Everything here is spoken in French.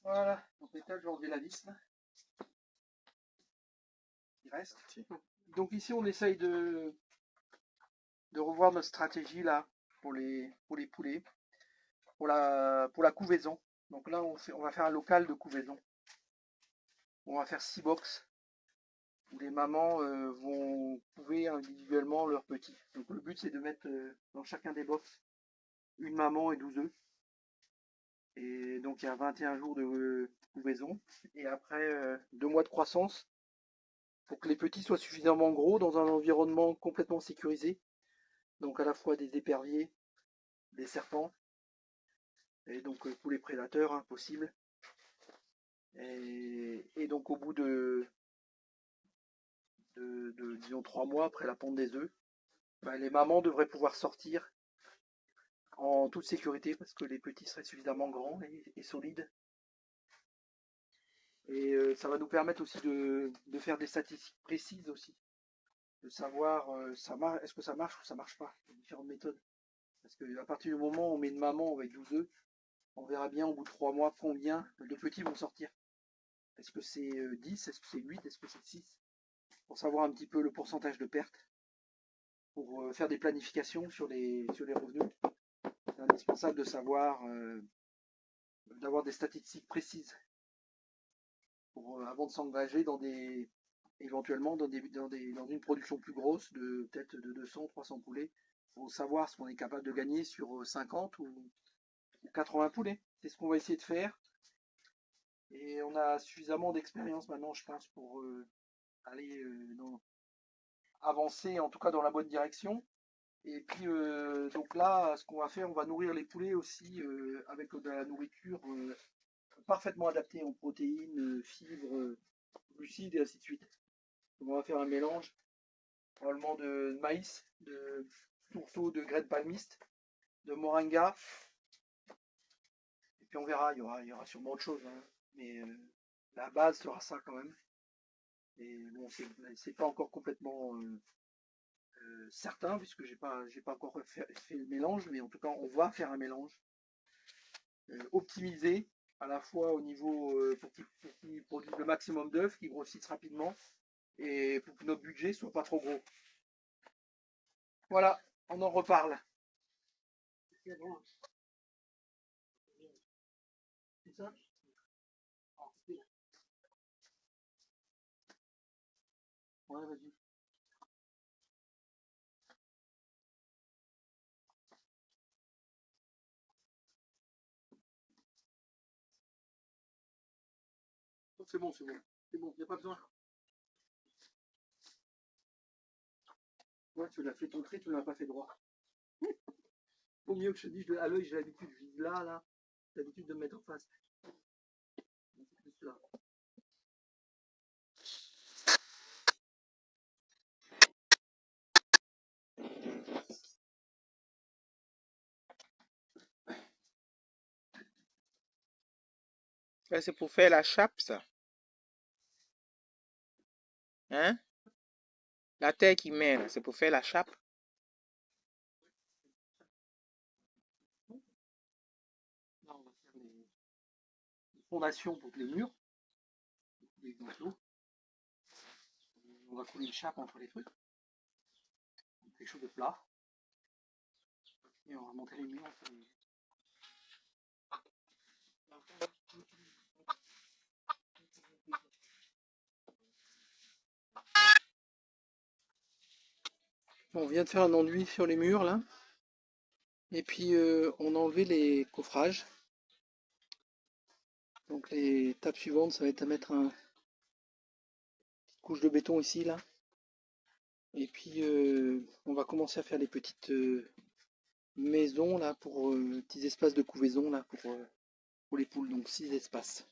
Voilà, donc l'étage, je vais enlever la vis là, il reste. Donc ici on essaye de revoir notre stratégie là pour les poulets, pour la couvaison. Donc là on va faire un local de couvaison. On va faire 6 box où les mamans vont couver individuellement leurs petits. Donc le but c'est de mettre dans chacun des box une maman et 12 œufs. Et donc il y a 21 jours de couvaison. Et après 2 mois de croissance pour que les petits soient suffisamment gros dans un environnement complètement sécurisé. Donc à la fois des éperviers, des serpents, et donc tous les prédateurs possibles. Et donc au bout de disons 3 mois après la ponte des œufs, les mamans devraient pouvoir sortir en toute sécurité parce que les petits seraient suffisamment grands et solides. Et ça va nous permettre aussi de faire des statistiques précises aussi, de savoir est-ce que ça marche ou ça marche pas, les différentes méthodes. Parce qu'à partir du moment où on met une maman avec 12 œufs, on verra bien au bout de 3 mois combien de petits vont sortir. Est-ce que c'est 10, est-ce que c'est 8, est-ce que c'est 6? Pour savoir un petit peu le pourcentage de perte, pour faire des planifications sur les revenus. C'est indispensable de savoir, d'avoir des statistiques précises pour, avant de s'engager éventuellement dans une production plus grosse de peut-être de 200, 300 poulets. Il faut savoir ce qu'on est capable de gagner sur 50 ou 80 poulets. C'est ce qu'on va essayer de faire. Et on a suffisamment d'expérience maintenant, je pense, pour aller avancer en tout cas dans la bonne direction. Et puis donc là, ce qu'on va faire, on va nourrir les poulets aussi avec de la nourriture parfaitement adaptée en protéines, fibres, glucides et ainsi de suite. Donc on va faire un mélange probablement de maïs, de tourteaux de graines palmistes, de moringa. Et puis on verra, il y aura sûrement autre chose, hein. Mais la base sera ça quand même. Et bon, c'est pas encore complètement certain puisque j'ai pas encore fait le mélange, mais en tout cas on va faire un mélange optimisé à la fois au niveau pour qu'ils produisent le maximum d'œufs, qu'ils grossissent rapidement et pour que notre budget soit pas trop gros. Voilà, on en reparle. C'est ça? Ouais, vas-y. C'est bon, c'est bon. C'est bon, il n'y a pas besoin. Ouais, tu l'as fait ton trait, tu ne l'as pas fait droit. Au mieux que je te dise, à l'œil, j'ai l'habitude, je vise là, j'ai l'habitude de me mettre en face. C'est plus là. Là, c'est pour faire la chape, ça. Hein? La terre qui met, là, c'est pour faire la chape. Là, on va faire les fondations pour les murs. Les ganteleaux. On va couler une chape entre les trucs. Quelque chose de plat. Et on va monter les murs. On vient de faire un enduit sur les murs là. Et puis on a enlevé les coffrages. Donc les tables suivantes, ça va être à mettre une couche de béton ici là. Et puis on va commencer à faire les petites maisons là pour petits espaces de couvaison là pour les poules. Donc 6 espaces.